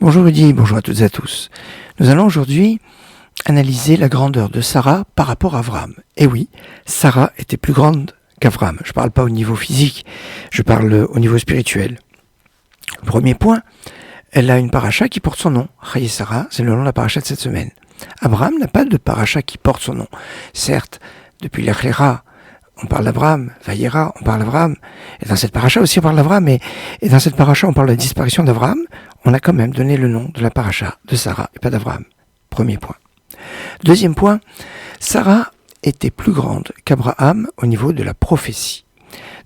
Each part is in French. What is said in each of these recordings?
Bonjour Rudy, bonjour à toutes et à tous. Nous allons aujourd'hui analyser la grandeur de Sarah par rapport à Avram. Et oui, Sarah était plus grande qu'Avram. Je ne parle pas au niveau physique, je parle au niveau spirituel. Premier point, elle a une paracha qui porte son nom. Chaye Sarah, c'est le nom de la paracha de cette semaine. Avram n'a pas de paracha qui porte son nom. Certes, depuis l'Echléra, on parle d'Avram, Vayera, on parle d'Avram, et dans cette paracha aussi on parle d'Avram, et dans cette paracha on parle de la disparition d'Avram, on a quand même donné le nom de la paracha de Sarah et pas d'Avram. Premier point. Deuxième point, Sarah était plus grande qu'Abraham au niveau de la prophétie.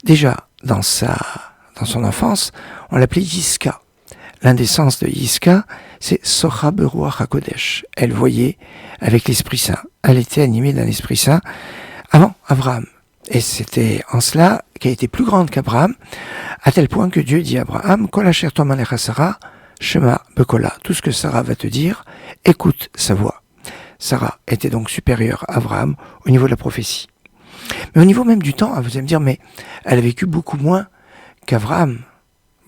Déjà, dans son enfance, on l'appelait Yiska. L'indécence de Yiska, c'est Socha Beruach HaKodesh. Elle voyait avec l'Esprit Saint. Elle était animée d'un Esprit Saint avant Abraham. Et c'était en cela qu'elle était plus grande qu'Abraham, à tel point que Dieu dit à Abraham, Kol asher toman lecha Sarah, Shema Bekola. Tout ce que Sarah va te dire, écoute sa voix. Sarah était donc supérieure à Abraham au niveau de la prophétie. Mais au niveau même du temps, vous allez me dire, mais elle a vécu beaucoup moins qu'Abraham.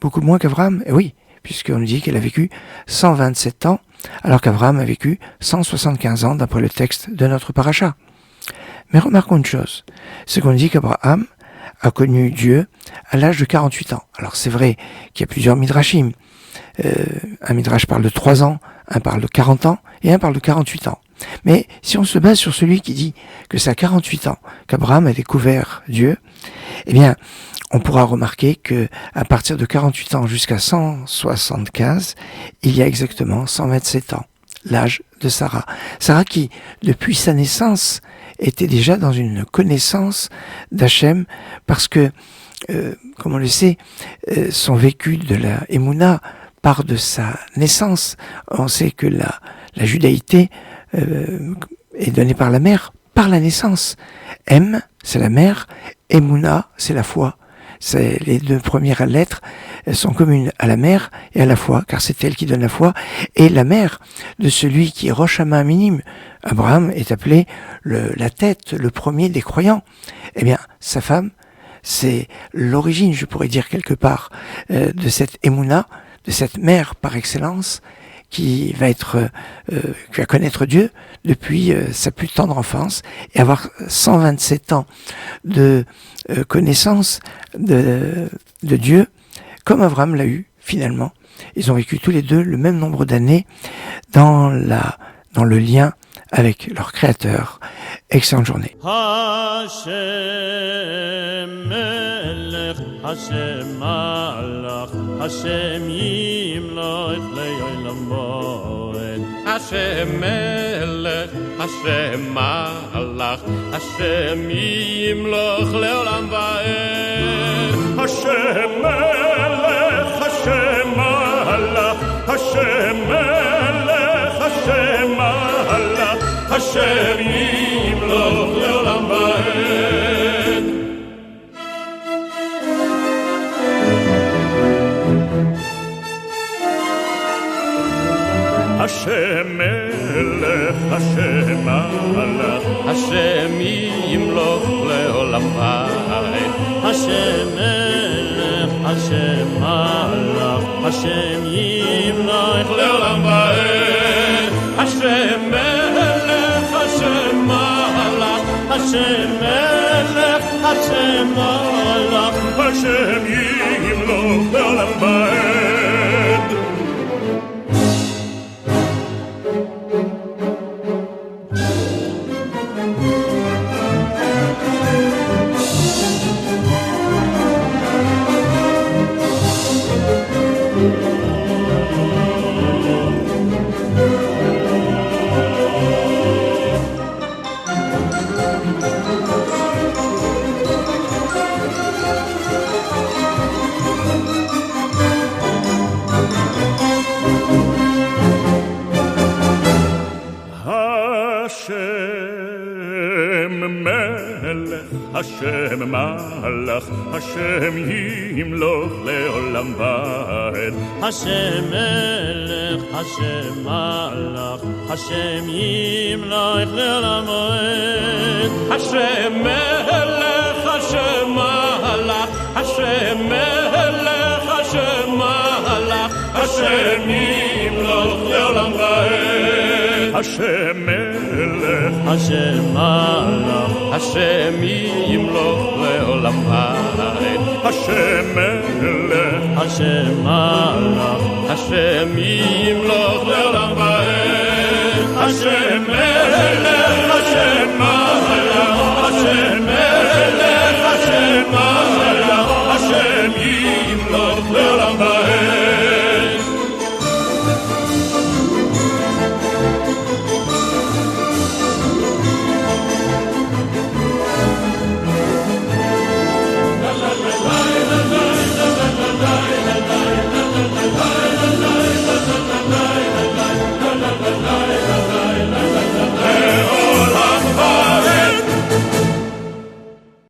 Beaucoup moins qu'Abraham? Et oui, puisqu'on nous dit qu'elle a vécu 127 ans, alors qu'Abraham a vécu 175 ans d'après le texte de notre paracha. Mais remarquons une chose, c'est qu'on dit qu'Abraham a connu Dieu à l'âge de 48 ans. Alors c'est vrai qu'il y a plusieurs midrashim. Un midrash parle de 3 ans, un parle de 40 ans et un parle de 48 ans. Mais si on se base sur celui qui dit que c'est à 48 ans qu'Abraham a découvert Dieu, eh bien, on pourra remarquer que à partir de 48 ans jusqu'à 175, il y a exactement 127 ans, l'âge de Sarah. Sarah qui, depuis sa naissance, était déjà dans une connaissance d'Hachem, parce que, comme on le sait, son vécu de la Emouna part de sa naissance. On sait que la judaïté est donnée par la mère, par la naissance. Em, c'est la mère, Emouna, c'est la foi. C'est les deux premières lettres sont communes à la mère et à la foi, car c'est elle qui donne la foi. Et la mère de celui qui est Rosh Haminim, Abraham, est appelé la tête, le premier des croyants. Eh bien, sa femme, c'est l'origine, je pourrais dire quelque part, de cette Emouna, de cette mère par excellence, qui va connaître Dieu depuis sa plus tendre enfance et avoir 127 ans de connaissance de Dieu, comme Abraham l'a eu finalement. Ils ont vécu tous les deux le même nombre d'années dans le lien avec leur Créateur. Excellente journée. Hashem Melech, Hashem Malach, Hashem Yimloch Le'olam Moed. Hashem Melech, Hashem Malach, Hashem Yimloch Le'olam Moed. Hashem Melech, Hashem Malach, Hashem Melech, Hashem Malach, Hashem Yimloch Le'olam Moed. Hashem Melech, Hashem Malach, Hashem Yimloch Le'olam Moed. Hashem Melech, Hashem Malach, Hashem Yimloch Le'olam Moed. Hashem Melech, Hashem Malach, Hashem Melech, Hashem Malach, Hashem Yimloch Le'olam Moed. Hashem Malach, Hashem Yimloch Le'olam Moed. Hashem Melech, Hashem Malach, Hashem Yimloch Le'olam Moed. Hashem Melech, Hashem Malach, Hashem Melech, Hashem Malach, Hashem Yimloch השם מלך, השם מלך, השם ימלוך לעולם ועד. השם מלך, השם מלך, השם ימלוך לעולם ועד. השם מלך, השם מלך, השם מלך, השם מלך, השם ימלוך לעולם ועד.